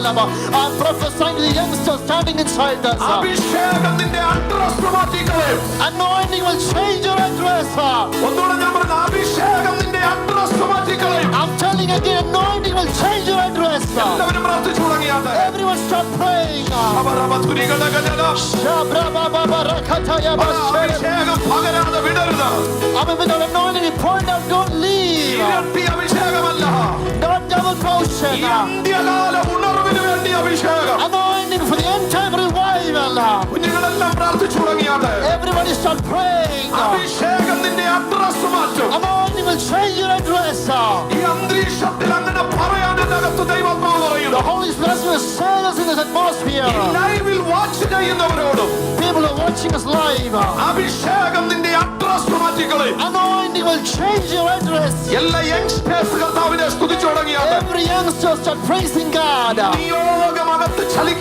I'm prophesying to the youngsters standing inside us. അഭിഷേകം നിന്റെ address മാറ്റിക്കളയും. Anointing will change your address. ഒന്നുകൂടെ ഞാൻ പറഞ്ഞു, അഭിഷേകം നിന്റെ address മാറ്റിക്കളയും. I'm telling again, anointing will change your address. എല്ലാവരും പ്രാർത്ഥിച്ചു തുടങ്ങിയാട്ടെ. Everyone start praying. അഭിഷേകം പകരാതെ വിടരുത്. Without anointing, you point out, don't leave. ഇരട്ടി അഭിഷേകമല്ല, Not double portion. ഇന്ത്യകാല ഉണർവിന് വേണ്ടി അഭിഷേകം. Anointing for the end time revival. കുഞ്ഞുങ്ങളെല്ലാം പ്രാർത്ഥിച്ചു തുടങ്ങിയാട്ടെ. Everybody start praying. അഭിഷേകം നിന്റെ അഡ്രസ് മാറ്റും. Anointing will change your address. ഈ അന്തരീക്ഷത്തിൽ അങ്ങനെ പറയാൻ അകത്ത് ദൈവാത്മാവ് പറയും. The Holy Spirit will say this in this atmosphere. ലൈവിൽ വാച്ച് ചെയ്യുന്നവരോടും People are watching us live. അഭിഷേകം നിന്റെ അഡ്രസ് മാറ്റിക്കളയും. Anointing will change your address. എല്ലാ യങ്സ്റ്റേഴ്സ് കർത്താവിനെ സ്തുതിച്ചു തുടങ്ങിയാട്ടെ. Every youngster start praising God. നിയോഗമകത്ത് ചലിക്കും.